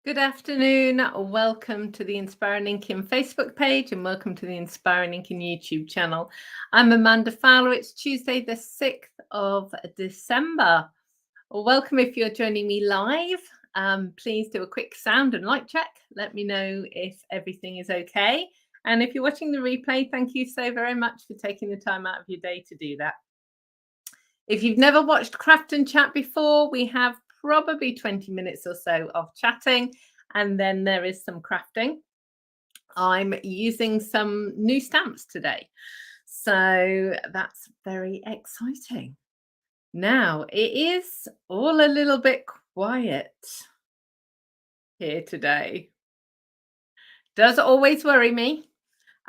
Good afternoon. Welcome to the Inspiring Inking Facebook page and welcome to the Inspiring Inking YouTube channel. I'm Amanda Fowler. It's Tuesday, the 6th of December. Welcome if you're joining me live. Please do a quick sound and light check. Let me know if everything is okay. And if you're watching the replay, thank you so very much for taking the time out of your day to do that. If you've never watched Craft and Chat before, we have probably 20 minutes or so of chatting, and then there is some crafting. I'm using some new stamps today, so that's very exciting. Now, it is all a little bit quiet here today. Does always worry me.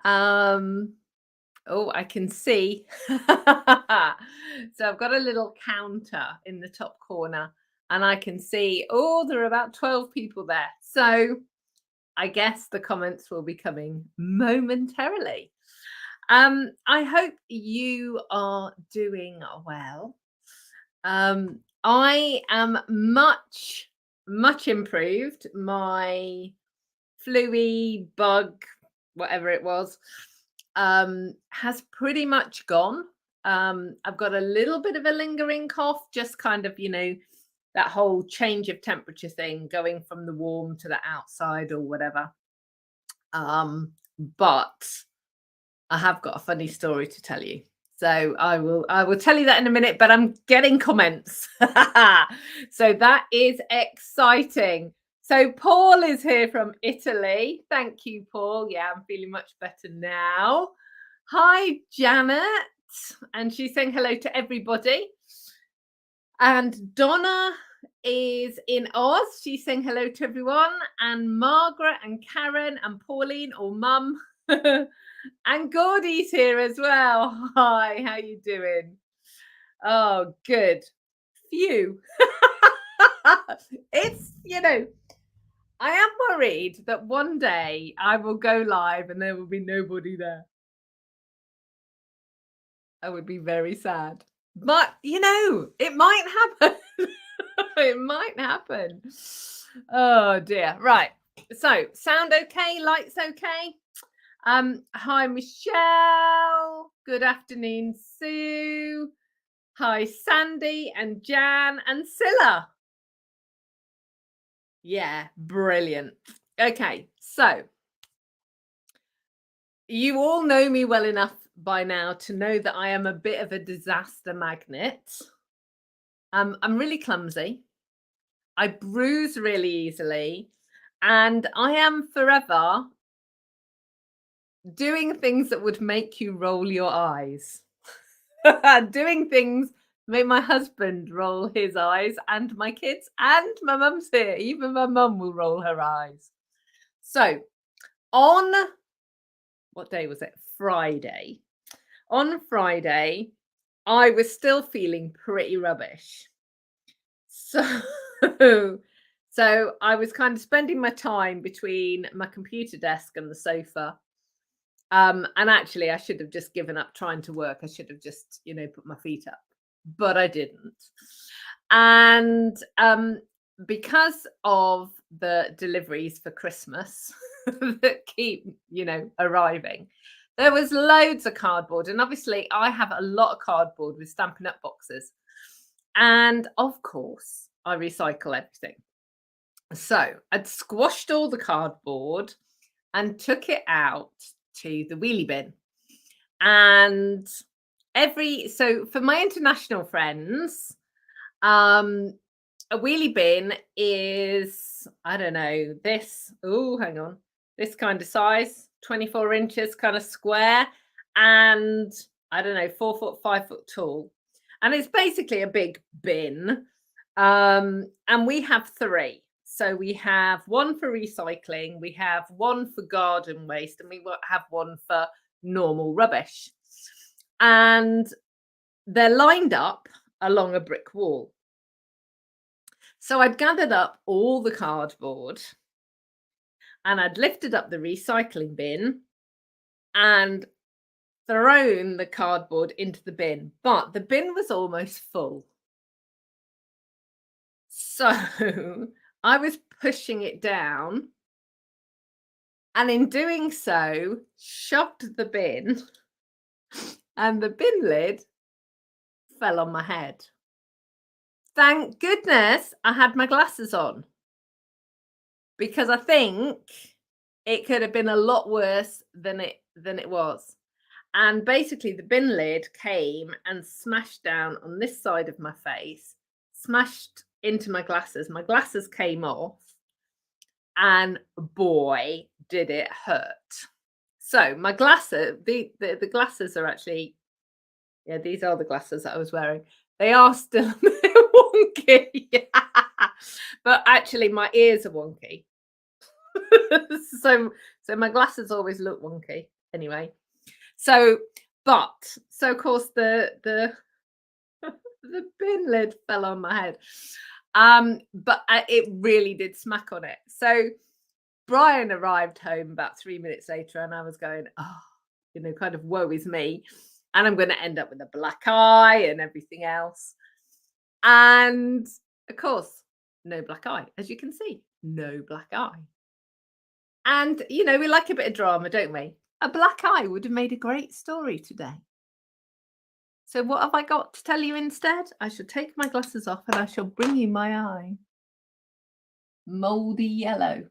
Oh, I can see. So I've got a little counter in the top corner and I can see, oh, there are about 12 people there. So I guess the comments will be coming momentarily. I hope you are doing well. I am much improved. My fluey bug, whatever it was, has pretty much gone. I've got a little bit of a lingering cough, just kind of, that whole change of temperature thing, going from the warm to the outside or whatever. But I have got a funny story to tell you. So I will tell you that in a minute, but I'm getting comments. So that is exciting. So Paul is here from Italy. Thank you, Paul. Yeah, I'm feeling much better now. Hi, Janet. And she's saying hello to everybody. And Donna is in Oz. She's saying hello to everyone. And Margaret and Karen and Pauline or Mum. And Gordie's here as well. Hi, how you doing? Oh, good. Phew. It's, I am worried that one day I will go live and there will be nobody there. I would be very sad. But, it might happen. It might happen. Oh, dear. Right. So, sound okay? Lights okay? Hi, Michelle. Good afternoon, Sue. Hi, Sandy and Jan and Scylla. Yeah, brilliant. Okay, so you all know me well enough by now to know that I am a bit of a disaster magnet. I'm really clumsy. I bruise really easily, and I am forever doing things that would make you roll your eyes. Doing things make my husband roll his eyes and my kids, and my mum's here. Even my mum will roll her eyes. So on what day was it? Friday. On Friday, I was still feeling pretty rubbish. So, so I was kind of spending my time between my computer desk and the sofa. And actually, I should have just given up trying to work. I should have just, put my feet up, but I didn't. And because of the deliveries for Christmas that keep, arriving, there was loads of cardboard. And obviously, I have a lot of cardboard with Stampin' Up boxes. And of course, I recycle everything. So I'd squashed all the cardboard and took it out to the wheelie bin. And so for my international friends, a wheelie bin is, I don't know, this kind of size, 24 inches kind of square, and I don't know, 4 foot, 5 foot tall. And it's basically a big bin. And we have 3. So we have one for recycling, we have one for garden waste, and we have one for normal rubbish. And they're lined up along a brick wall. So I'd gathered up all the cardboard and I'd lifted up the recycling bin and thrown the cardboard into the bin, but the bin was almost full. So I was pushing it down, and in doing so, shoved the bin, and the bin lid fell on my head. Thank goodness I had my glasses on, because I think it could have been a lot worse than it was. And basically, the bin lid came and smashed down on this side of my face, smashed into my glasses. My glasses came off, and boy, did it hurt. So my glasses, the glasses are actually, yeah, these are the glasses that I was wearing. They are still a bit wonky, but actually my ears are wonky. so so my glasses always look wonky anyway. So, so of course the bin lid fell on my head. But it really did smack on it. So Brian arrived home about 3 minutes later, and I was going, oh, kind of woe is me. And I'm going to end up with a black eye and everything else. And of course, no black eye, as you can see, no black eye. And, we like a bit of drama, don't we? A black eye would have made a great story today. So what have I got to tell you instead? I shall take my glasses off and I shall bring you my eye. Mouldy yellow.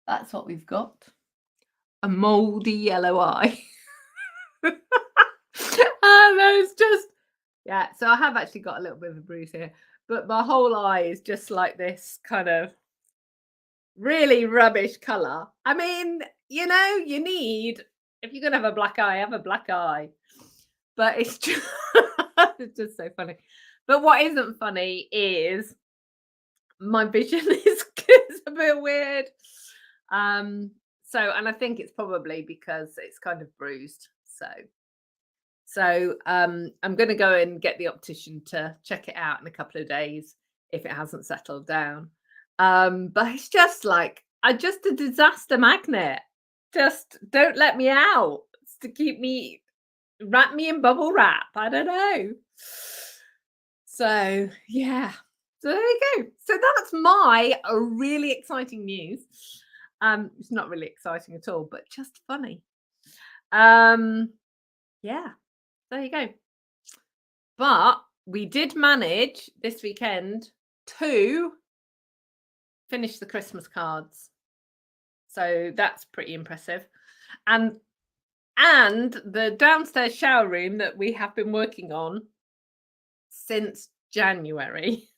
That's what we've got. A mouldy yellow eye. And it's just, yeah, so I have actually got a little bit of a bruise here, but my whole eye is just like this kind of really rubbish colour. I mean, you need, if you're going to have a black eye, have a black eye. But it's just, it's just so funny. But what isn't funny is my vision is a bit weird. And I think it's probably because it's kind of bruised. So I'm going to go and get the optician to check it out in a couple of days if it hasn't settled down. But it's just like, I'm just a disaster magnet. Just don't let me out. It's to keep me, wrap me in bubble wrap. I don't know. So yeah. So there you go. So that's my really exciting news. It's not really exciting at all, but just funny. Yeah. There you go. But we did manage this weekend to finish the Christmas cards. So that's pretty impressive. And the downstairs shower room that we have been working on since January,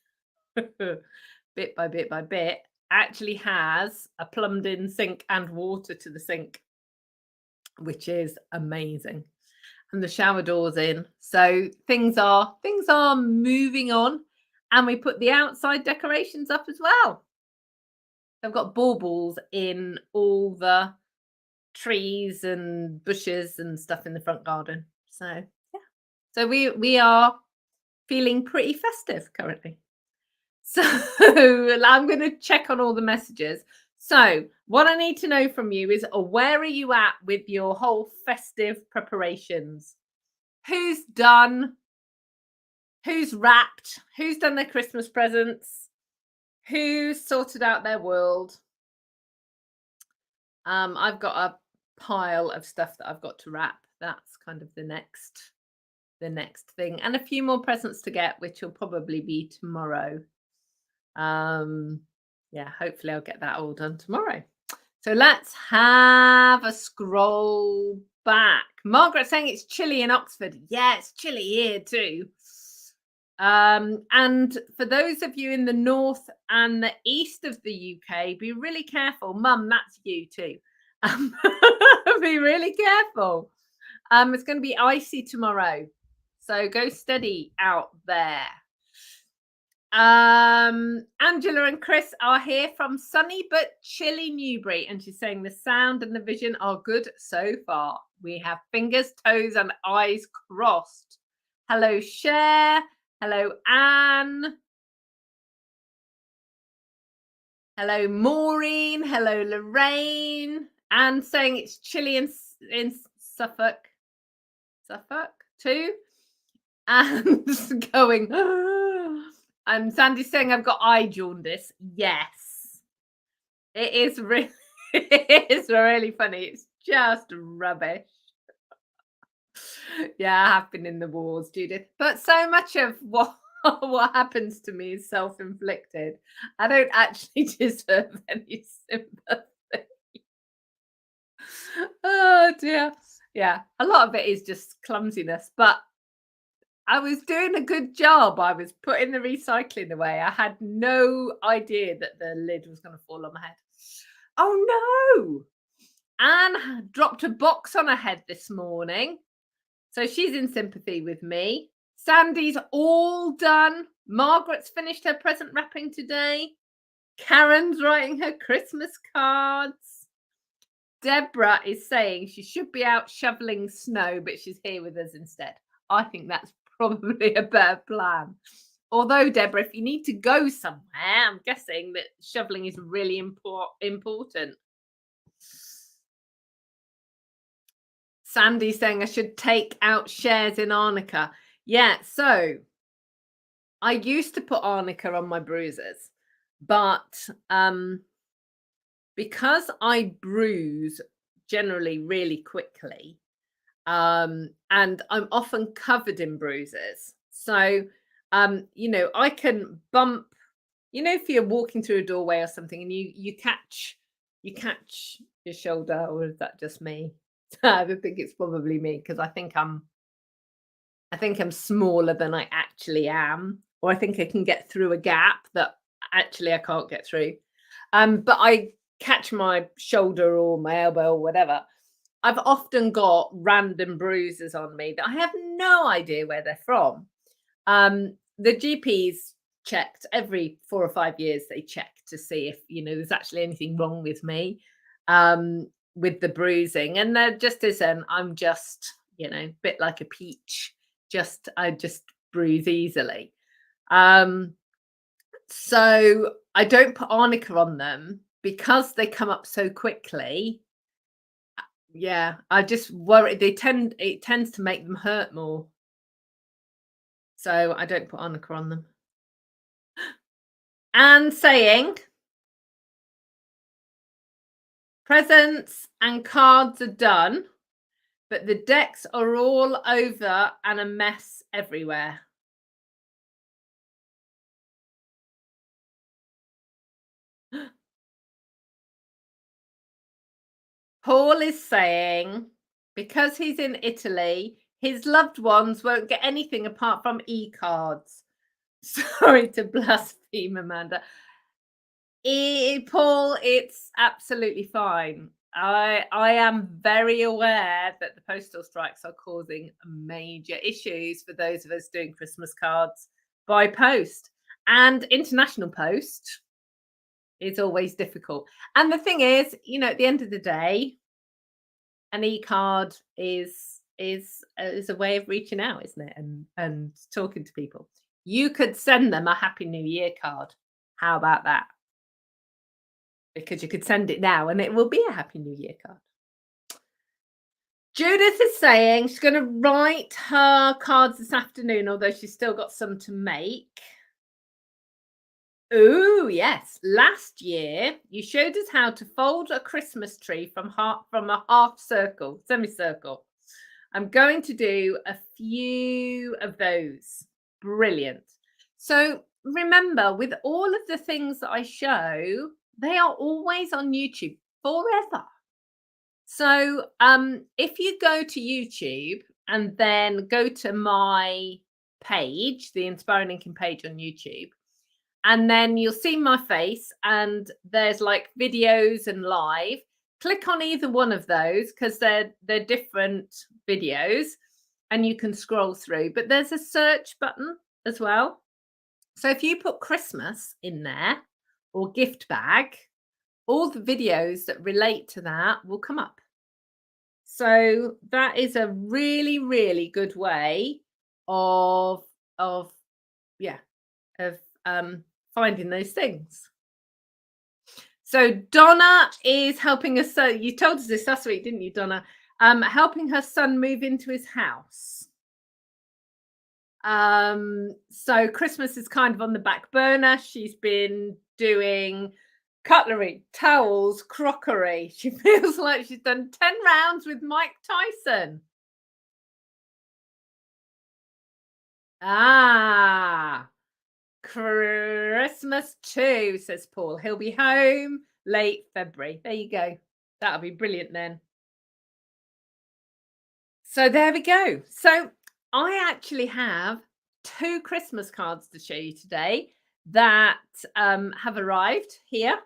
bit by bit by bit, actually has a plumbed in sink and water to the sink, which is amazing. And the shower door's in. So things are moving on. And we put the outside decorations up as well. I've got baubles in all the trees and bushes and stuff in the front garden. So yeah. So we are feeling pretty festive currently. So I'm going to check on all the messages. So what I need to know from you is, where are you at with your whole festive preparations? Who's done? Who's wrapped? Who's done their Christmas presents? Who's sorted out their world? I've got a pile of stuff that I've got to wrap. That's kind of the next thing, and a few more presents to get, which will probably be tomorrow. Yeah, hopefully I'll get that all done tomorrow. So let's have a scroll back. Margaret saying it's chilly in Oxford. Yeah, it's chilly here too. And for those of you in the north and the east of the UK, be really careful. Mum, that's you too. Be really careful. It's going to be icy tomorrow, so go steady out there. Angela and Chris are here from sunny but chilly Newbury, and she's saying the sound and the vision are good so far. We have fingers, toes, and eyes crossed. Hello, Cher. Hello, Anne. Hello, Maureen. Hello, Lorraine. Anne saying it's chilly in Suffolk too, and going. Sandy's saying I've got eye jaundice. Yes, it is really, it is really funny. It's just rubbish. Yeah, I have been in the wars, Judith. But so much of what what happens to me is self-inflicted. I don't actually deserve any sympathy. Oh dear. Yeah, a lot of it is just clumsiness, but I was doing a good job. I was putting the recycling away. I had no idea that the lid was going to fall on my head. Oh no! Anne dropped a box on her head this morning. So she's in sympathy with me. Sandy's all done. Margaret's finished her present wrapping today. Karen's writing her Christmas cards. Deborah is saying she should be out shoveling snow, but she's here with us instead. I think that's probably a better plan. Although, Deborah, if you need to go somewhere, I'm guessing that shoveling is really important. Sandy saying I should take out shares in arnica. Yeah, so I used to put arnica on my bruises, but because I bruise generally really quickly, and I'm often covered in bruises. So, I can bump, if you're walking through a doorway or something and you catch your shoulder, or is that just me? I think it's probably me because I think I'm smaller than I actually am, or I think I can get through a gap that actually I can't get through. But I catch my shoulder or my elbow or whatever. I've often got random bruises on me that I have no idea where they're from. The GPs checked every 4 or 5 years. They check to see if there's actually anything wrong with me, with the bruising, and there just isn't. I'm just a bit like a peach. I just bruise easily. So I don't put arnica on them because they come up so quickly. Yeah, I just worry it tends to make them hurt more. So I don't put arnica on them. And saying presents and cards are done, but the decks are all over and a mess everywhere. Paul is saying because he's in Italy, his loved ones won't get anything apart from e-cards. Sorry to blaspheme, Amanda. Paul, it's absolutely fine. I am very aware that the postal strikes are causing major issues for those of us doing Christmas cards by post, and international post is always difficult. And the thing is, at the end of the day, an e-card is a way of reaching out, isn't it? And talking to people. You could send them a Happy New Year card. How about that? Because you could send it now and it will be a Happy New Year card. Judith is saying she's going to write her cards this afternoon, although she's still got some to make. Oh, yes. Last year, you showed us how to fold a Christmas tree from a half circle, semicircle. I'm going to do a few of those. Brilliant. So remember, with all of the things that I show, they are always on YouTube forever. So if you go to YouTube and then go to my page, the Inspiring Inking page on YouTube, and then you'll see my face and there's like videos and live. Click on either one of those because they're different videos and you can scroll through. But there's a search button as well. So if you put Christmas in there or gift bag, all the videos that relate to that will come up. So that is a really, really good way of finding those things. So Donna is helping us. So you told us this last week, didn't you, Donna? Helping her son move into his house. So Christmas is kind of on the back burner. She's been doing cutlery, towels, crockery. She feels like she's done 10 rounds with Mike Tyson. Ah, Christmas too, says Paul. He'll be home late February. There you go. That'll be brilliant then. So there we go. So I actually have two Christmas cards to show you today that have arrived here.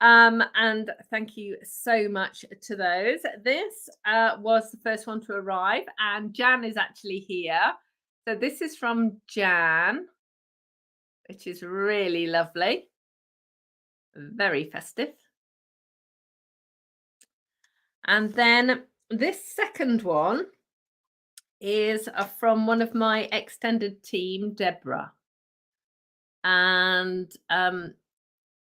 And thank you so much to those. This was the first one to arrive, and Jan is actually here. So this is from Jan, which is really lovely, very festive. And then this second one is from one of my extended team, Deborah. And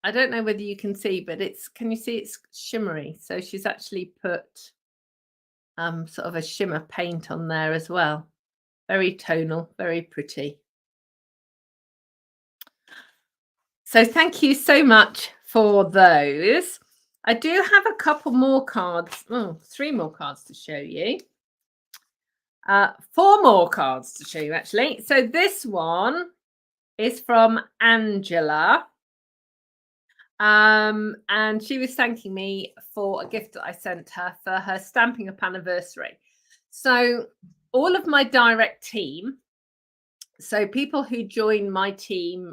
I don't know whether you can see, but can you see it's shimmery? So she's actually put sort of a shimmer paint on there as well. Very tonal, very pretty. So thank you so much for those. I do have a couple more cards, three more cards to show you. Four more cards to show you, actually. So this one is from Angela. And she was thanking me for a gift that I sent her for her Stampin' Up anniversary. So all of my direct team, so people who join my team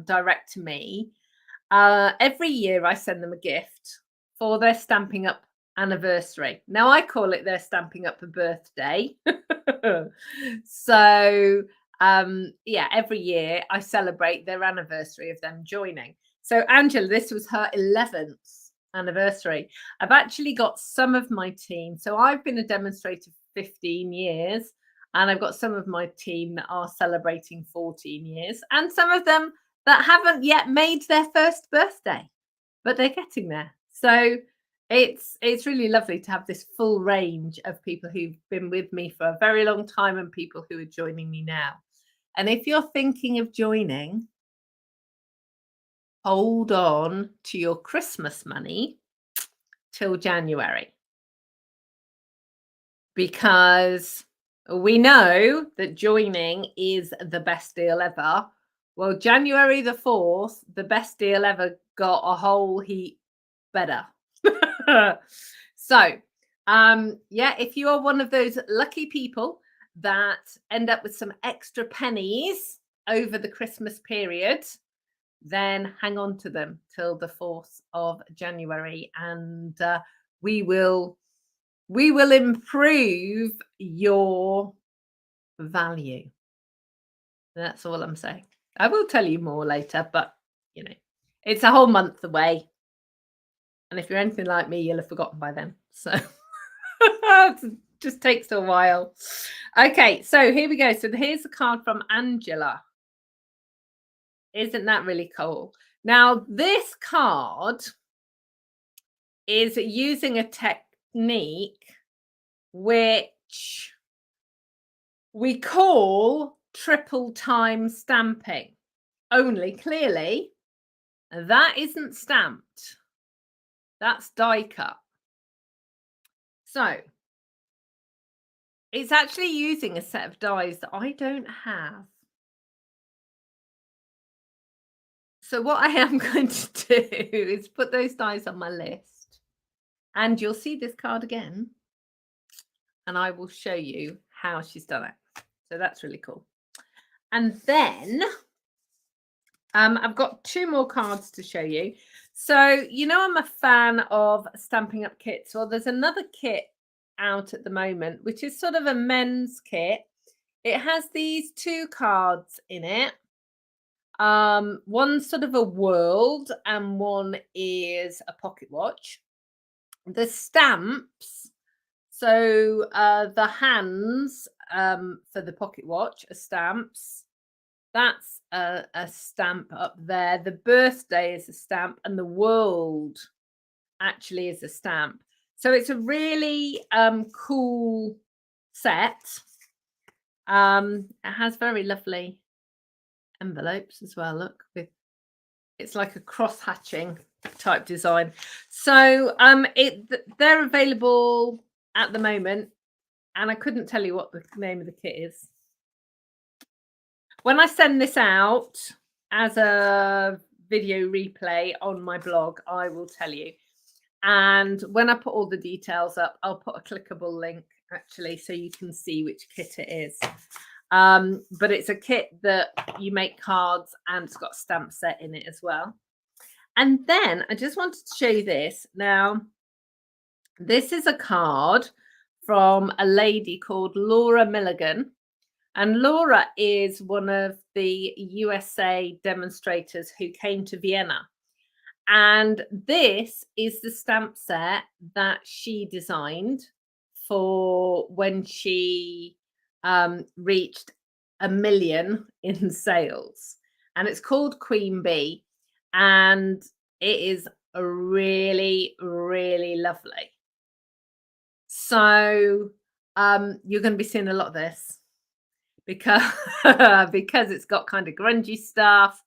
direct to me, every year I send them a gift for their Stampin' Up anniversary. Now I call it their Stampin' Up a birthday. So yeah, every year I celebrate their anniversary of them joining. So Angela, this was her 11th anniversary. I've actually got some of my team. So I've been a demonstrator for 15 years, and I've got some of my team that are celebrating 14 years, and some of them that haven't yet made their first birthday, but they're getting there. So it's really lovely to have this full range of people who've been with me for a very long time and people who are joining me now. And if you're thinking of joining, hold on to your Christmas money till January, because we know that joining is the best deal ever. Well, January the 4th, the best deal ever got a whole heap better. So, yeah, if you are one of those lucky people that end up with some extra pennies over the Christmas period, then hang on to them till the 4th of January, and we will improve your value. That's all I'm saying. I will tell you more later, but you know, it's a whole month away. And if you're anything like me, you'll have forgotten by then. So it just takes a while. Okay, so here we go. So here's a card from Angela. Isn't that really cool? Now, this card is using a technique which we call triple time stamping. Only clearly, that isn't stamped. That's die cut. So it's actually using a set of dies that I don't have. So what I am going to do is put those dies on my list, and you'll see this card again, and I will show you how she's done it. So that's really cool. And then I've got two more cards to show you. So, you know, I'm a fan of Stampin' Up kits. Well, there's another kit out at the moment, which is sort of a men's kit. It has these two cards in it. One's sort of a world and one is a pocket watch. The stamps, so the hands for the pocket watch are stamps. That's a stamp up there. The birthday is a stamp, and the world actually is a stamp. So it's a really cool set. It has very lovely envelopes as well. Look, with it's like a cross hatching type design. So they're available at the moment, and I couldn't tell you what the name of the kit is. When I send this out as a video replay on my blog, I will tell you. And when I put all the details up, I'll put a clickable link actually so you can see which kit it is. But it's a kit that you make cards and it's got a stamp set in it as well. And then I just wanted to show you this. Now, this is a card from a lady called Laura Milligan. And Laura is one of the USA demonstrators who came to Vienna. And this is the stamp set that she designed for when she reached 1 million in sales. And it's called Queen Bee. And it is really, really lovely. So you're going to be seeing a lot of this because because it's got kind of grungy stuff,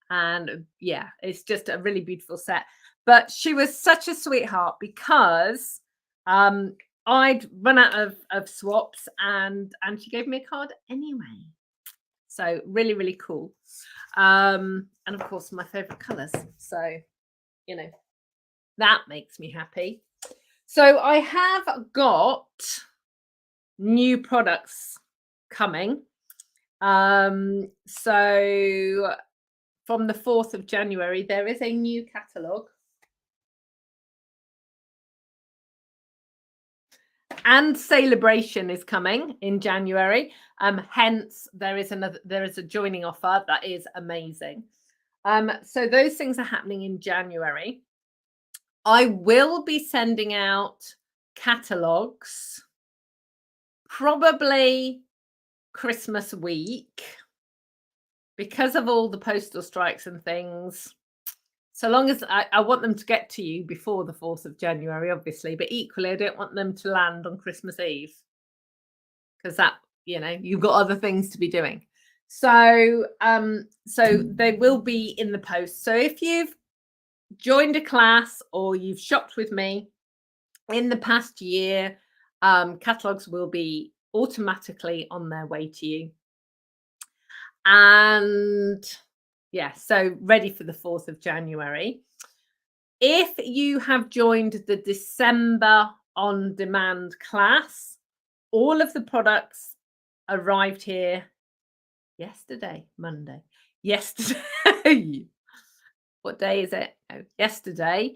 and yeah, it's just a really beautiful set. But she was such a sweetheart because I'd run out of swaps, and she gave me a card anyway. So really, really cool. And of course my favorite colors, so you know that makes me happy. So I have got new products coming. So from the 4th of January, there is a new catalogue. And Celebration is coming in January. Hence, there is a joining offer that is amazing. So those things are happening in January. I will be sending out catalogues probably Christmas week because of all the postal strikes and things. So long as I want them to get to you before the 4th of January, obviously, but equally I don't want them to land on Christmas Eve because that, you've got other things to be doing. So so they will be in the post. So if you've joined a class or you've shopped with me in the past year, catalogs will be automatically on their way to you. And yeah, so ready for the 4th of January. If you have joined the December on demand class, all of the products arrived here yesterday, Monday. Yesterday. What day is it? Oh, yesterday.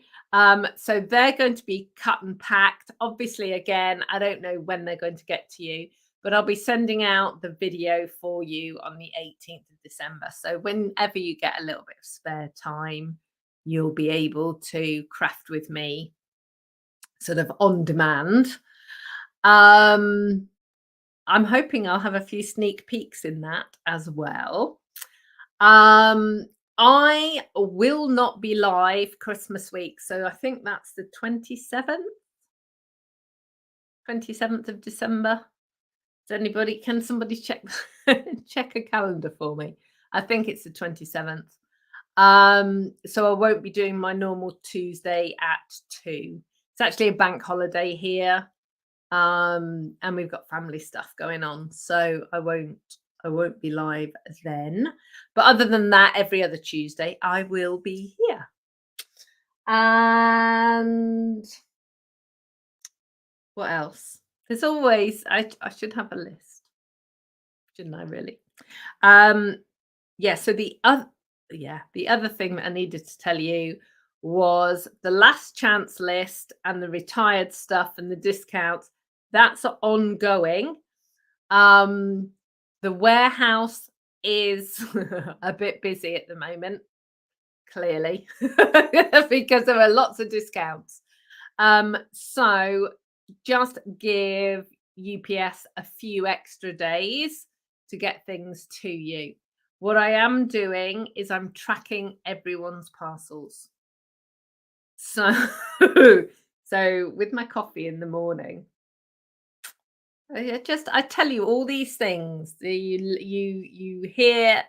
So they're going to be cut and packed. Obviously, again, I don't know when they're going to get to you, but I'll be sending out the video for you on the 18th of December. So whenever you get a little bit of spare time, you'll be able to craft with me sort of on demand. I'm hoping I'll have a few sneak peeks in that as well. I will not be live Christmas week, so I think that's the 27th of December. Can somebody check check a calendar for me? I think it's the 27th. So I won't be doing my normal Tuesday at 2. It's actually a bank holiday here. And we've got family stuff going on, so I won't be live then. But other than that, every other Tuesday I will be here. And what else? There's always I should have a list, shouldn't I really? Yeah, so the other thing that I needed to tell you was the last chance list and the retired stuff and the discounts. That's ongoing. The warehouse is a bit busy at the moment, clearly, because there are lots of discounts. So just give UPS a few extra days to get things to you. What I am doing is I'm tracking everyone's parcels. So, so with my coffee in the morning, I tell you all these things. You hear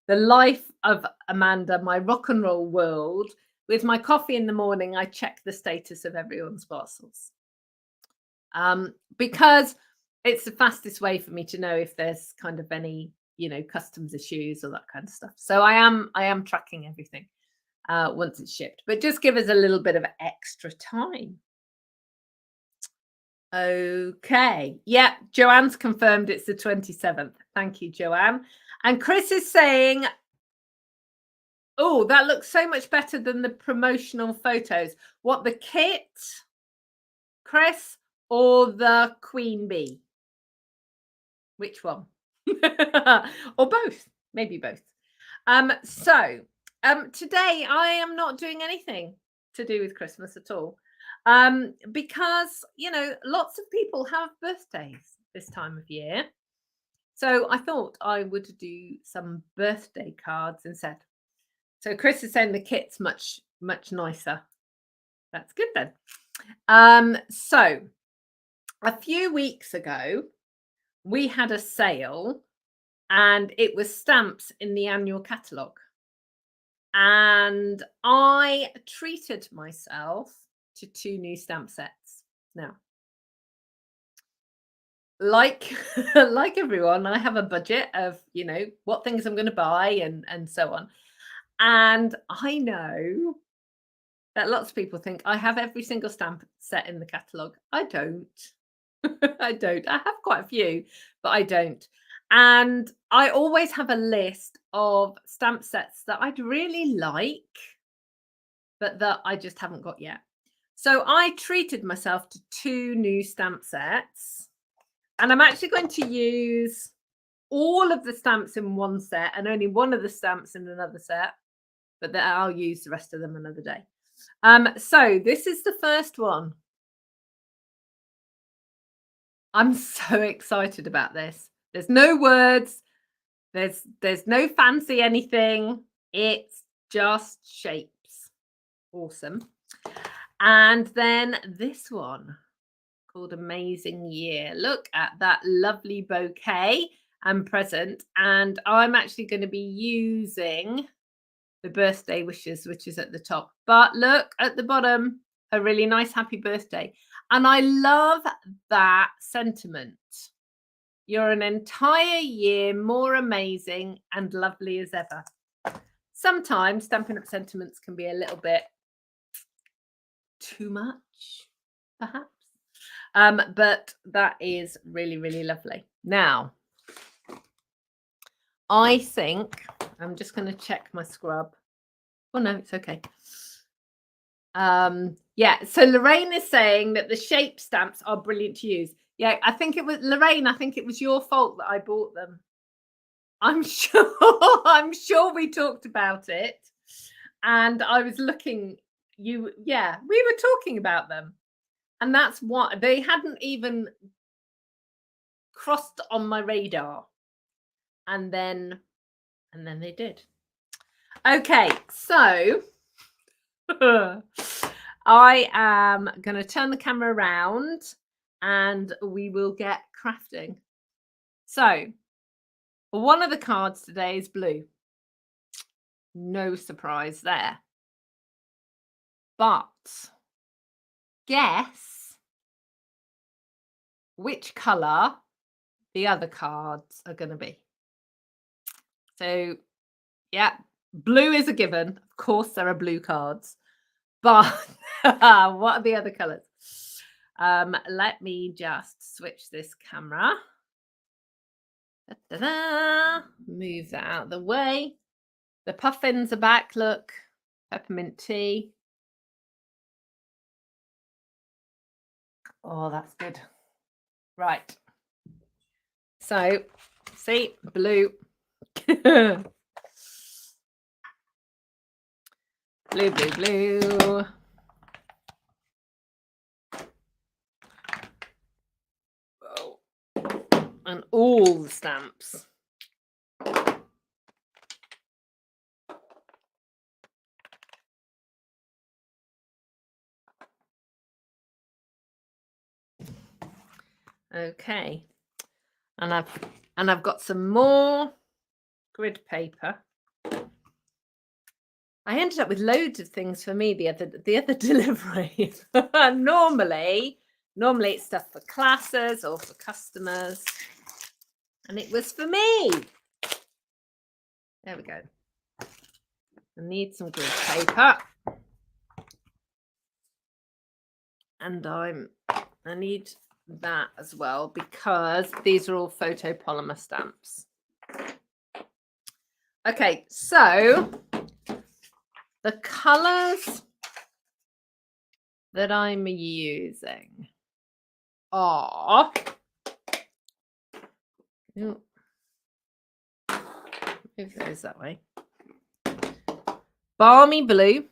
the life of Amanda, my rock and roll world. With my coffee in the morning, I check the status of everyone's parcels. Because it's the fastest way for me to know if there's kind of any, customs issues or that kind of stuff. So I am tracking everything once it's shipped, but just give us a little bit of extra time. Okay. Yeah, Joanne's confirmed it's the 27th. Thank you, Joanne. And Chris is saying, oh, that looks so much better than the promotional photos. What, the kit, Chris, or the queen bee? Which one? Or both? Maybe both. Today I am not doing anything to do with Christmas at all. Because, lots of people have birthdays this time of year. So I thought I would do some birthday cards instead. So Chris is saying the kit's much, much nicer. That's good then. So a few weeks ago, we had a sale and it was stamps in the annual catalogue. And I treated myself to 2 new stamp sets. Now, like like everyone, I have a budget of, what things I'm going to buy and so on. And I know that lots of people think I have every single stamp set in the catalogue. I don't. I don't. I have quite a few, but I don't. And I always have a list of stamp sets that I'd really like, but that I just haven't got yet. So I treated myself to 2 new stamp sets, and I'm actually going to use all of the stamps in one set and only one of the stamps in another set, but then I'll use the rest of them another day. So this is the first one. I'm so excited about this. There's no words. There's no fancy anything. It's just shapes. Awesome. And then this one called Amazing Year. Look at that lovely bouquet and present. And I'm actually going to be using the birthday wishes, which is at the top. But look at the bottom, a really nice happy birthday. And I love that sentiment. You're an entire year more amazing and lovely as ever. Sometimes Stampin' Up sentiments can be a little bit too much, perhaps. But that is really, really lovely. Now, I think I'm just going to check my scrub. Oh, no, it's okay. Yeah, so Lorraine is saying that the shape stamps are brilliant to use. Yeah, I think it was Lorraine. I think it was your fault that I bought them. I'm sure. I'm sure we talked about it, and I was looking. Yeah, we were talking about them, and that's what they hadn't even crossed on my radar, and then they did. Okay, so I am going to turn the camera around and we will get crafting. So one of the cards today is blue. No surprise there. But guess which colour the other cards are going to be. So, yeah, blue is a given. Of course, there are blue cards. But what are the other colours? Let me just switch this camera. Da-da-da. Move that out of the way. The puffins are back. Look, peppermint tea. Oh, that's good. Right. So, see, blue. Blue, blue, blue. Oh. And all the stamps. Okay. And I've got some more grid paper. I ended up with loads of things for me the other delivery. Normally it's stuff for classes or for customers. And it was for me. There we go. I need some grid paper. And I need that as well because these are all photopolymer stamps. Okay, so the colours that I'm using are move those that way. Balmy blue,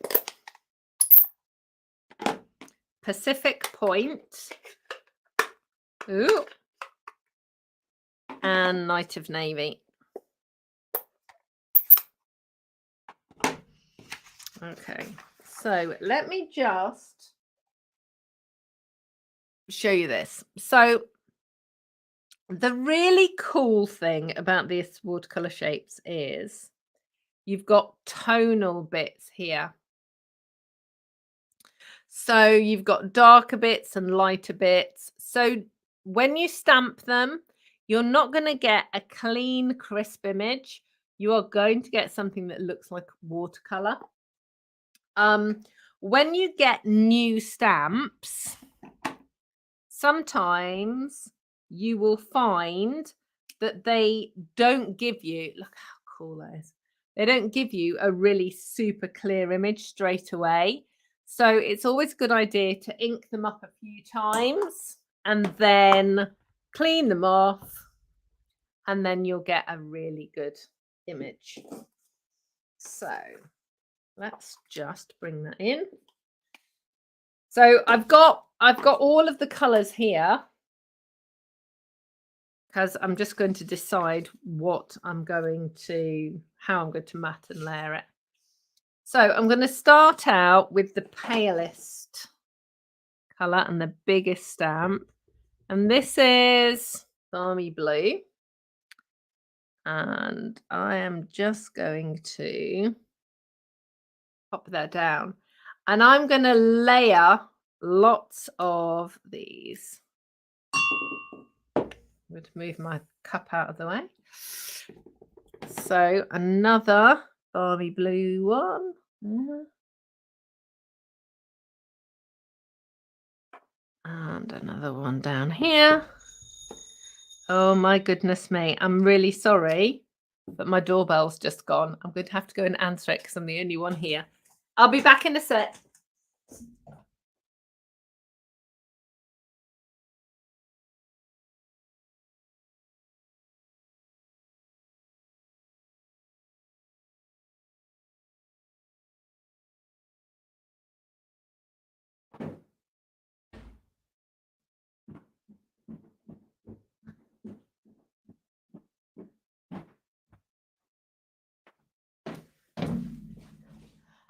Pacific Point, and Night of Navy. Okay, so let me just show you this. So the really cool thing about these watercolor shapes is you've got tonal bits here. So you've got darker bits and lighter bits. So when you stamp them, you're not going to get a clean, crisp image. You are going to get something that looks like watercolor. When you get new stamps, sometimes you will find that they don't give you, look how cool that is. They don't give you a really super clear image straight away. So it's always a good idea to ink them up a few times and then clean them off, and then you'll get a really good image. So let's just bring that in. So I've got all of the colors here because I'm just going to decide how I'm going to matte and layer it. So I'm going to start out with the palest color and the biggest stamp. And this is Balmy Blue. And I am just going to pop that down. And I'm going to layer lots of these. I'm going to move my cup out of the way. So another Balmy Blue one. And another one down here. Oh my goodness me. I'm really sorry, but my doorbell's just gone. I'm going to have to go and answer it because I'm the only one here. I'll be back in a sec.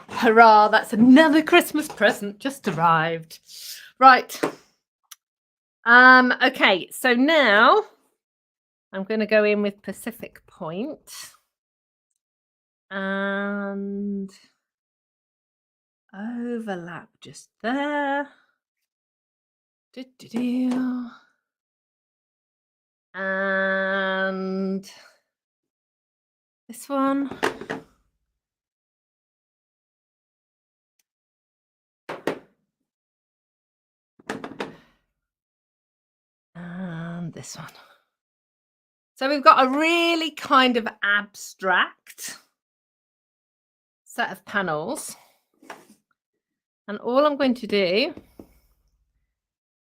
Hurrah, that's another Christmas present just arrived. Right. Okay, so now I'm going to go in with Pacific Point and overlap just there. And this one. And this one. So we've got a really kind of abstract set of panels. And all I'm going to do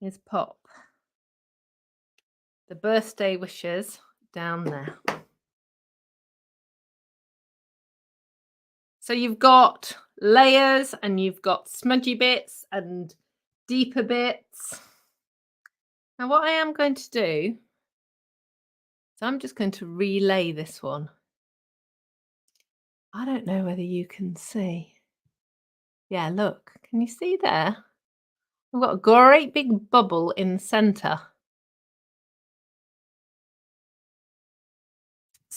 is pop the birthday wishes down there. So you've got layers and you've got smudgy bits and deeper bits. Now what I am going to do is I'm just going to relay this one. I don't know whether you can see. Yeah, look, can you see there? I've got a great big bubble in the center.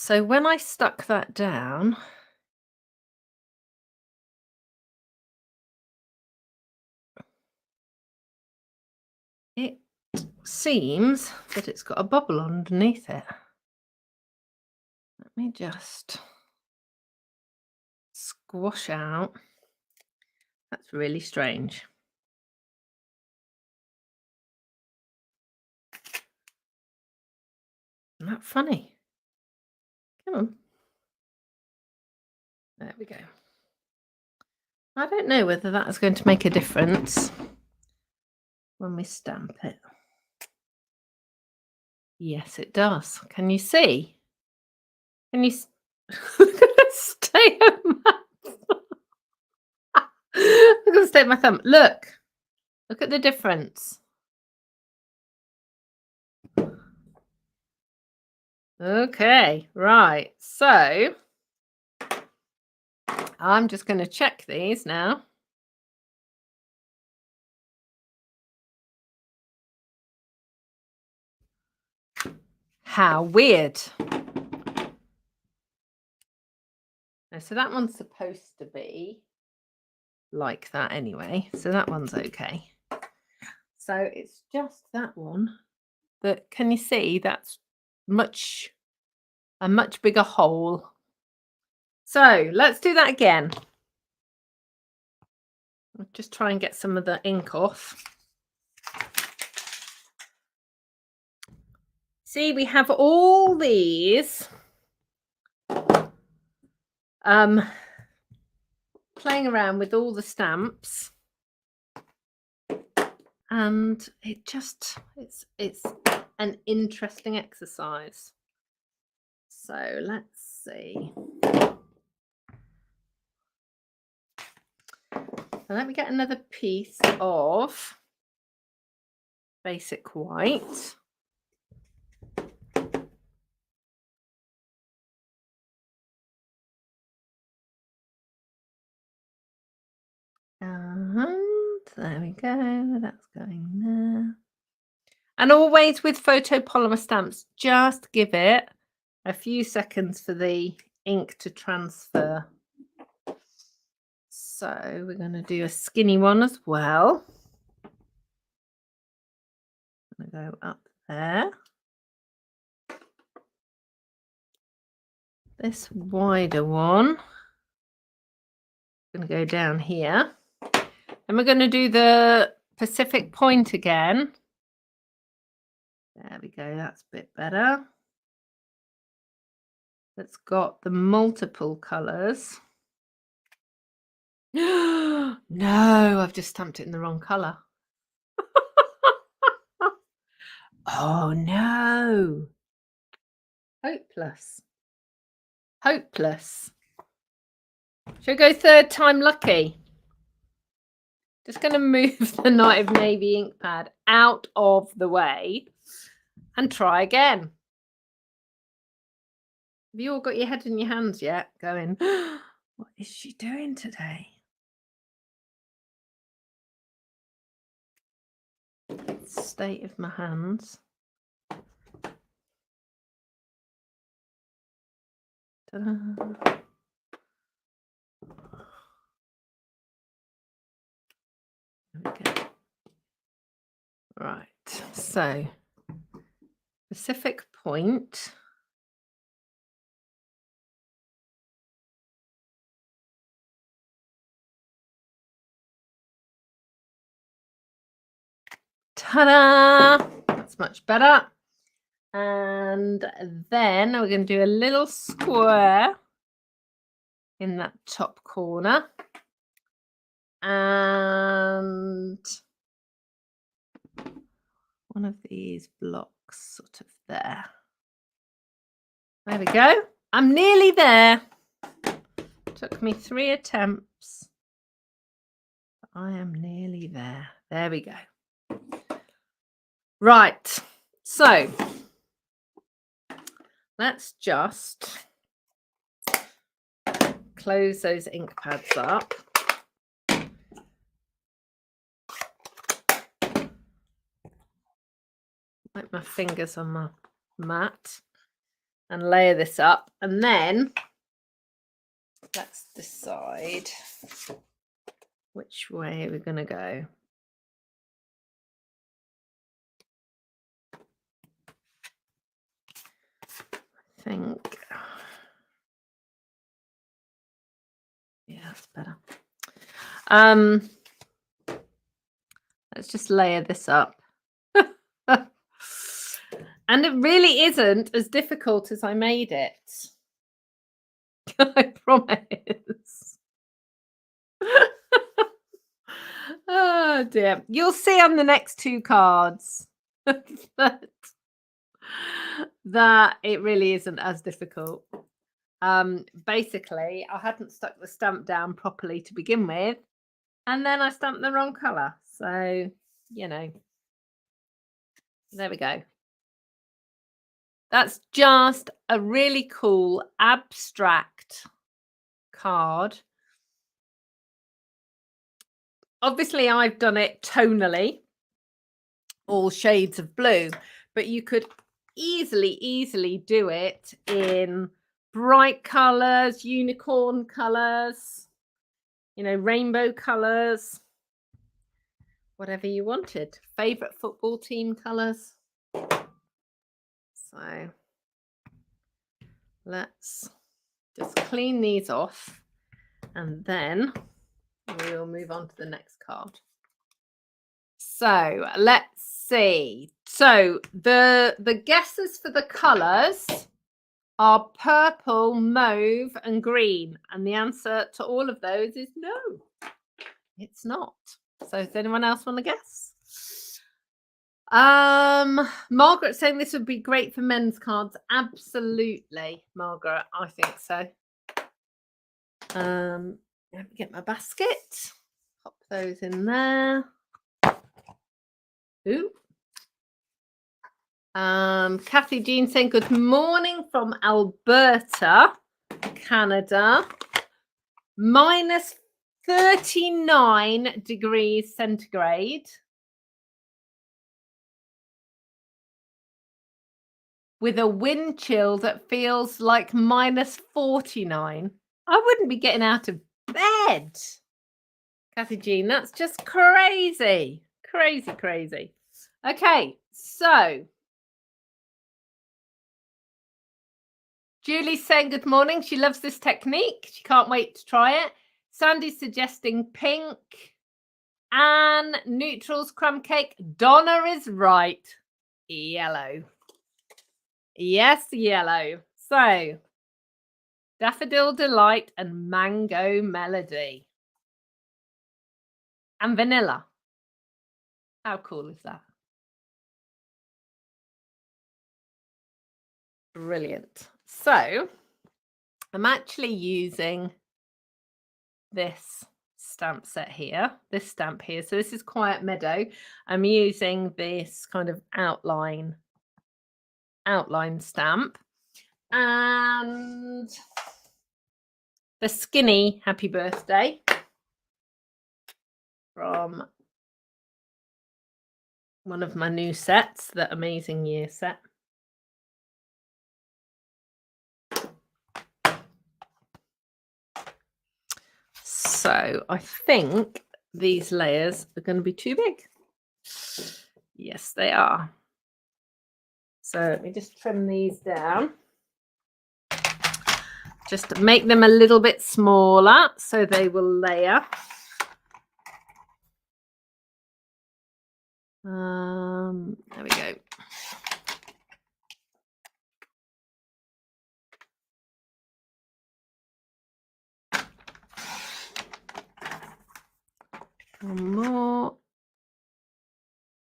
So when I stuck that down, it seems that it's got a bubble underneath it. Let me just squash out. That's really strange. Isn't that funny? Come on. There we go. I don't know whether that is going to make a difference when we stamp it. Yes, it does. Can you see? Can you look at the state of my look at the state of my thumb. Look at the difference. Okay, right. So I'm just going to check these now. How weird. So that one's supposed to be like that anyway. So that one's okay. So it's just that one that, can you see, that's a much bigger hole. So let's do that again. I'll just try and get some of the ink off. See, we have all these playing around with all the stamps, and it's an interesting exercise. So let's see. So let me get another piece of basic white. And there we go, that's going there. And always with photopolymer stamps, just give it a few seconds for the ink to transfer. So we're going to do a skinny one as well. I'm going to go up there. This wider one, I'm going to go down here. And we're going to do the Pacific Point again. There we go, that's a bit better. It's got the multiple colours. No, I've just stamped it in the wrong colour. Oh no. Hopeless. Hopeless. Should I go third time lucky? Just going to move the Night of Navy ink pad out of the way and try again. Have you all got your head in your hands yet? Going, what is she doing today? State of my hands. Ta-da. There we go. Right, so Pacific Point. Ta-da! That's much better. And then we're going to do a little square in that top corner. And one of these blocks sort of there. There we go. I'm nearly there. Took me 3 attempts. But I am nearly there. There we go. Right. So let's just close those ink pads up. Like my fingers on my mat. and layer this up, and then let's decide which way we're going to go. I think, yeah, that's better. Let's just layer this up. And it really isn't as difficult as I made it. I promise. Oh dear. You'll see on the next two cards that it really isn't as difficult. Basically, I hadn't stuck the stamp down properly to begin with, and then I stamped the wrong colour. So, you know, there we go. That's just a really cool abstract card. Obviously, I've done it tonally, all shades of blue, but you could easily do it in bright colours, unicorn colours, you know, rainbow colours, whatever you wanted. Favourite football team colours. So let's just clean these off, and then we'll move on to the next card. So let's see. So the guesses for the colours are purple, mauve, and green. And the answer to all of those is no, it's not. So does anyone else want to guess? Margaret saying this would be great for men's cards. Absolutely, Margaret. I think so. Let me get my basket. Pop those in there. Ooh. Kathy Jean saying good morning from Alberta, Canada. Minus 39 degrees centigrade. With a wind chill that feels like minus 49. I wouldn't be getting out of bed. Kathy Jean, that's just crazy. Crazy. Okay, so Julie's saying good morning. She loves this technique. She can't wait to try it. Sandy's suggesting pink. Anne, neutrals, crumb cake. Donna is right. Yellow. Yes, yellow. So, Daffodil Delight and Mango Melody. And vanilla. How cool is that? Brilliant. So, I'm actually using this stamp set here, this stamp here. So this is Quiet Meadow. I'm using this kind of outline stamp, and the skinny Happy Birthday from one of my new sets, the Amazing Year set. So I think these layers are going to be too big. Yes, they are. So let me just trim these down. Just make them a little bit smaller so they will layer. There we go. One more.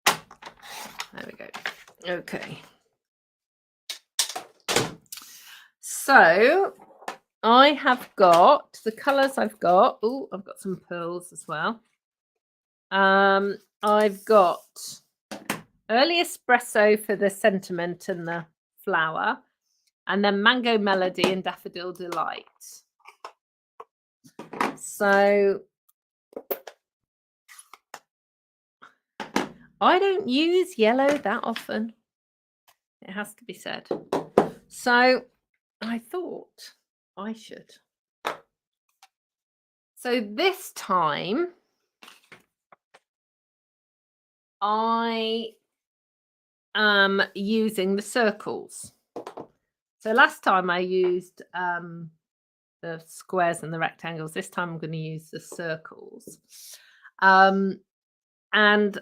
There we go. Okay. So I have got the colours I've got. Oh, I've got some pearls as well. I've got Early Espresso for the sentiment and the flower, and then Mango Melody and Daffodil Delight. So I don't use yellow that often, it has to be said. So I thought I should. So this time I am using the circles. So last time I used the squares and the rectangles. This time I'm going to use the circles. And I'm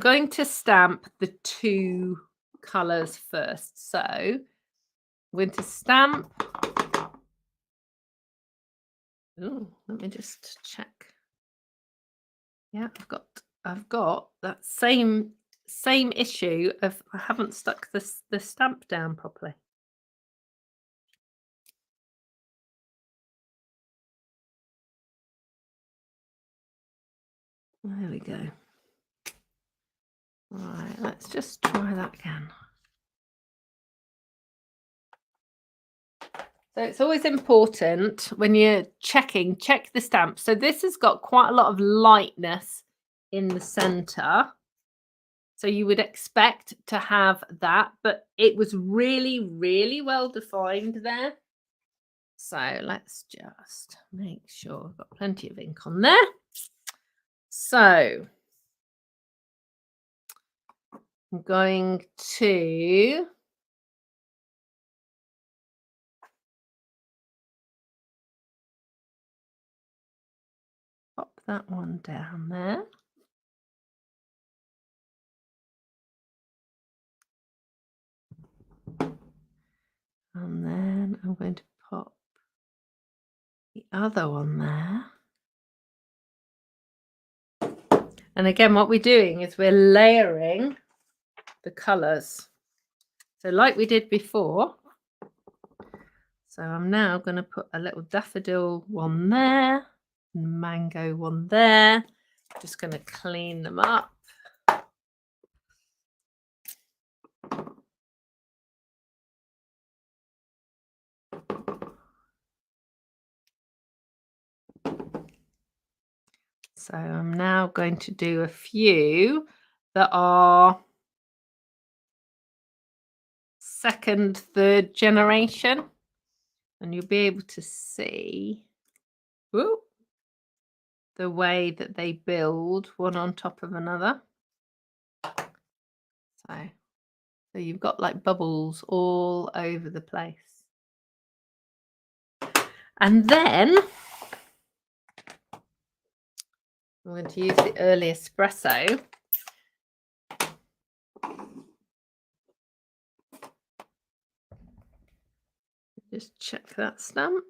going to stamp the two colours first. So I'm going to stamp. Oh, let me just check. Yeah, I've got that same issue of I haven't stuck the stamp down properly. There we go. All right, let's just try that again. So it's always important when you're check the stamp. So this has got quite a lot of lightness in the center. So you would expect to have that, but it was really, really well defined there. So let's just make sure I've got plenty of ink on there. So I'm going to pop that one down there. And then I'm going to pop the other one there. And again, what we're doing is we're layering the colours. So like we did before. So I'm now going to put a little daffodil one there, and mango one there. Just going to clean them up. So I'm now going to do a few that are second, third generation. And you'll be able to see the way that they build one on top of another. So you've got like bubbles all over the place. And then I'm going to use the early espresso. Just check that stamp.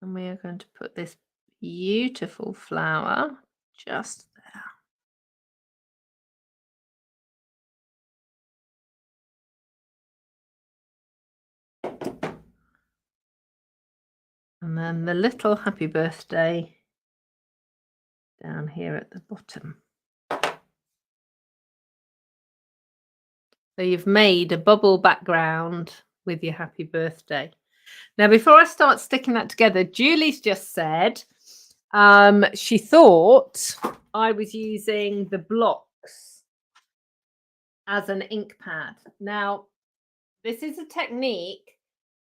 And we are going to put this beautiful flower just there. And then the little happy birthday down here at the bottom. So you've made a bubble background with your happy birthday. Now, before I start sticking that together, Julie's just said she thought I was using the blocks as an ink pad. Now, this is a technique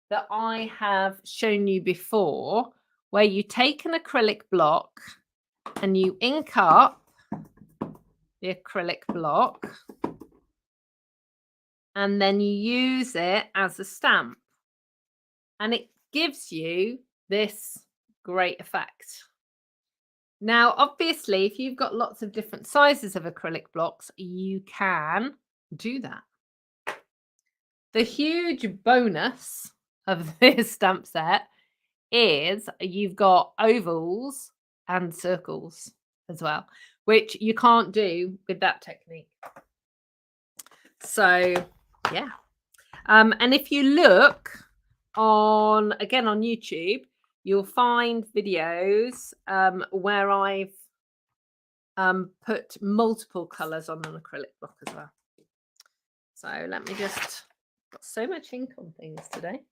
that I have shown you before, where you take an acrylic block and you ink up the acrylic block, and then you use it as a stamp. And it gives you this great effect. Now, obviously, if you've got lots of different sizes of acrylic blocks, you can do that. The huge bonus of this stamp set is you've got ovals and circles as well, which you can't do with that technique. So, yeah. And if you look on YouTube, you'll find videos where I've put multiple colors on an acrylic block as well. So let me just, got so much ink on things today.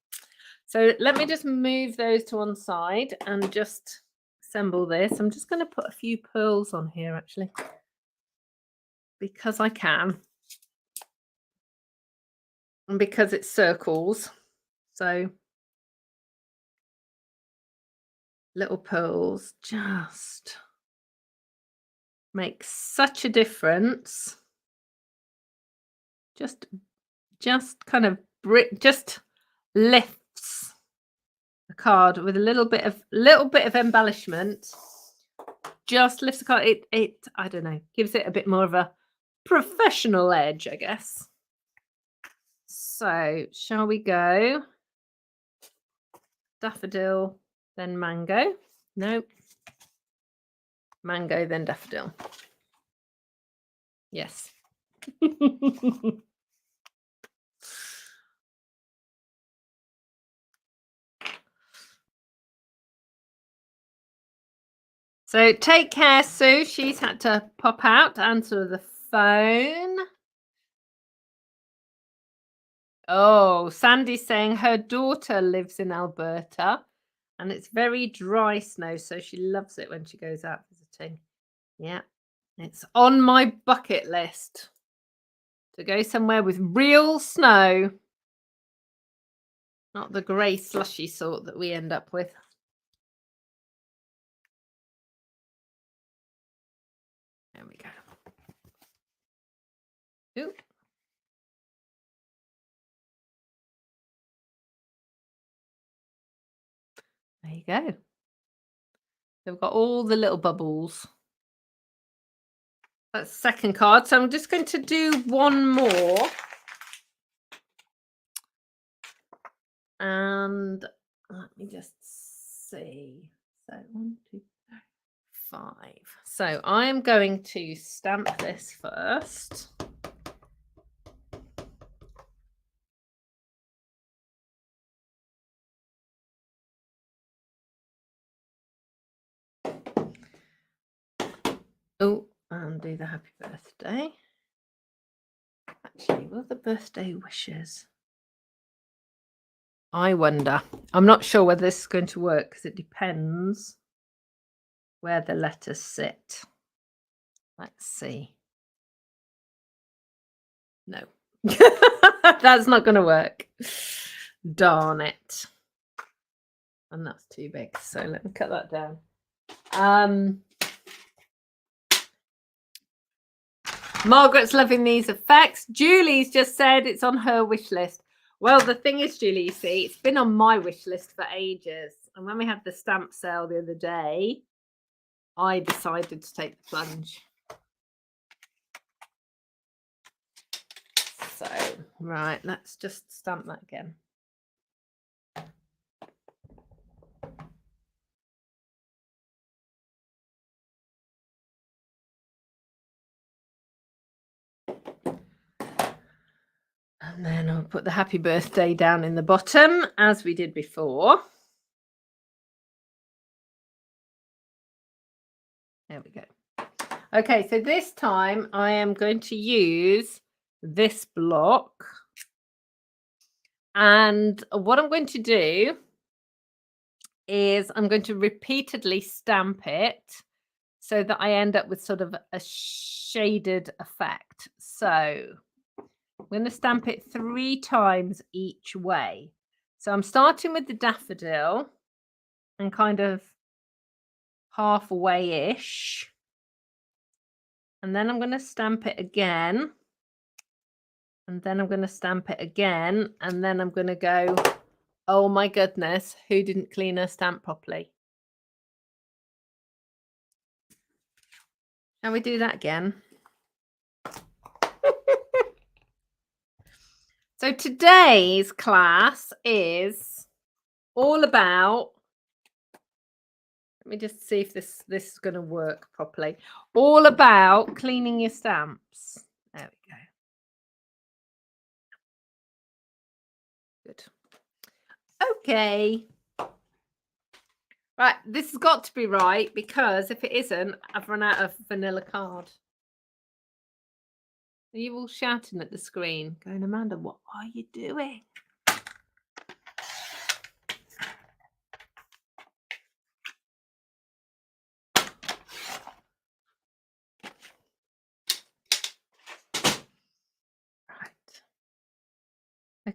So let me just move those to one side and just assemble this. I'm just going to put a few pearls on here actually. because I can. And because it's circles. So little pearls just make such a difference. Just kind of just lifts the card with a little bit of embellishment. Just lifts the card. It I don't know, gives it a bit more of a professional edge, I guess. So shall we go daffodil, then mango? No. Mango, then daffodil. Yes. So take care, Sue. She's had to pop out to answer the phone. Oh, Sandy's saying her daughter lives in Alberta and it's very dry snow, so she loves it when she goes out visiting. Yeah, it's on my bucket list to go somewhere with real snow, not the grey slushy sort that we end up with. There we go. Ooh. There you go. So we've got all the little bubbles. That's the second card. So I'm just going to do one more. And let me just see. So 1, 2, 3, 5. So I'm going to stamp this first. Oh, and do the happy birthday. Actually, what are the birthday wishes? I wonder. I'm not sure whether this is going to work because it depends where the letters sit. Let's see. No. That's not going to work. Darn it. And that's too big. So let me cut that down. Margaret's loving these effects. Julie's just said it's on her wish list. Well, the thing is, Julie, you see, it's been on my wish list for ages. And when we had the stamp sale the other day, I decided to take the plunge. So, right, let's just stamp that again. And then I'll put the happy birthday down in the bottom, as we did before. There we go. Okay, so this time I am going to use this block. And what I'm going to do is I'm going to repeatedly stamp it so that I end up with sort of a shaded effect. So I'm going to stamp it 3 times each way. So I'm starting with the daffodil and kind of halfway-ish. And then I'm going to stamp it again. And then I'm going to stamp it again. And then I'm going to go, oh my goodness, who didn't clean her stamp properly? Shall we do that again? So today's class is all about, let me just see if this is going to work properly. All about cleaning your stamps. There we go. Good. Okay. Right, this has got to be right because if it isn't, I've run out of vanilla card. Are you all shouting at the screen, going, Amanda, what are you doing?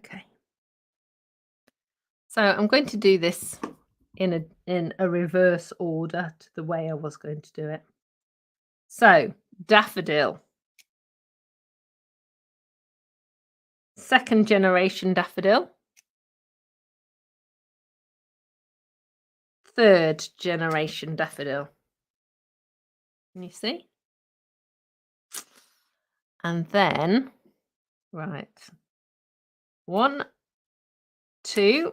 Okay. So I'm going to do this in a reverse order to the way I was going to do it. So daffodil, second generation daffodil, third generation daffodil. Can you see? And then, right, 1, 2.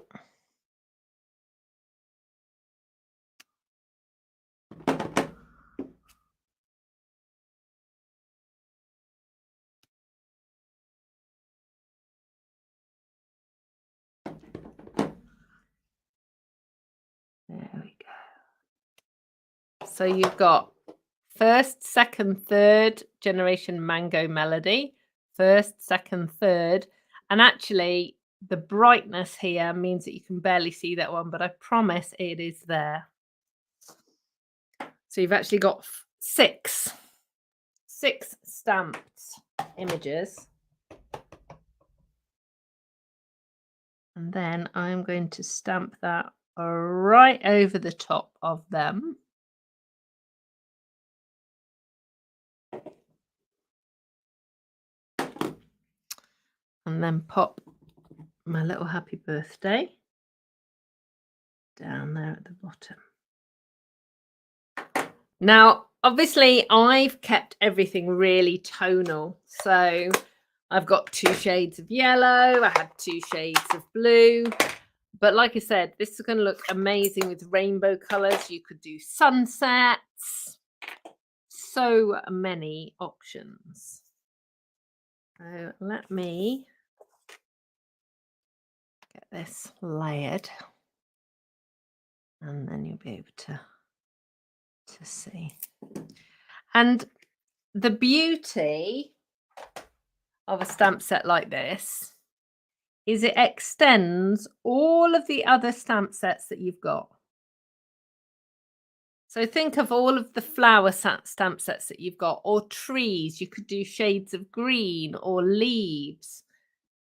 There we go. So you've got first, second, third generation mango melody, first, second, third. And actually, the brightness here means that you can barely see that one, but I promise it is there. So you've actually got six stamped images. And then I'm going to stamp that right over the top of them. And then pop my little happy birthday down there at the bottom. Now, obviously, I've kept everything really tonal. So I've got 2 shades of yellow. I had 2 shades of blue. But like I said, this is going to look amazing with rainbow colors. You could do sunsets. So many options. So let me get this layered. And then you'll be able to see. And the beauty of a stamp set like this is it extends all of the other stamp sets that you've got. So think of all of the flower stamp sets that you've got, or trees. You could do shades of green or leaves.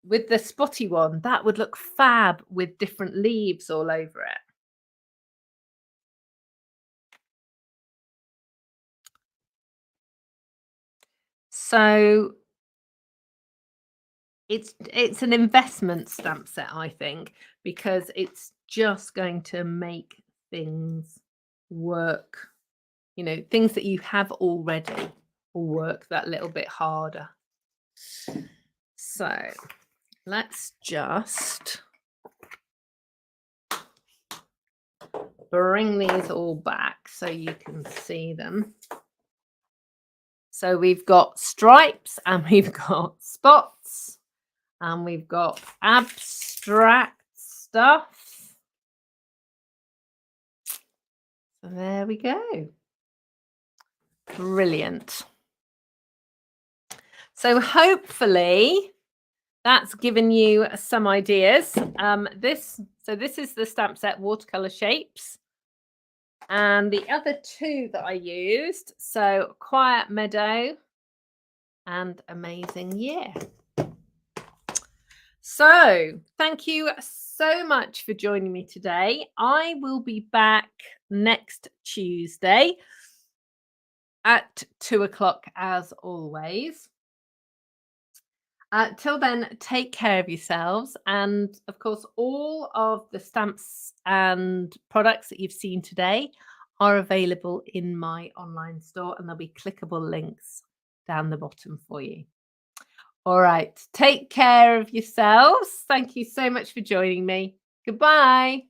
With the spotty one, that would look fab with different leaves all over it. So it's an investment stamp set, I think, because it's just going to make things work. You know, things that you have already will work that little bit harder. So let's just bring these all back so you can see them. So we've got stripes and we've got spots and we've got abstract stuff. So there we go. Brilliant. So hopefully that's given you some ideas. This is the stamp set Watercolor Shapes. And the other 2 that I used, so Quiet Meadow and Amazing Year. So thank you so much for joining me today. I will be back next Tuesday at 2 o'clock as always. Till then, take care of yourselves. And of course, all of the stamps and products that you've seen today are available in my online store, and there'll be clickable links down the bottom for you. All right. Take care of yourselves. Thank you so much for joining me. Goodbye.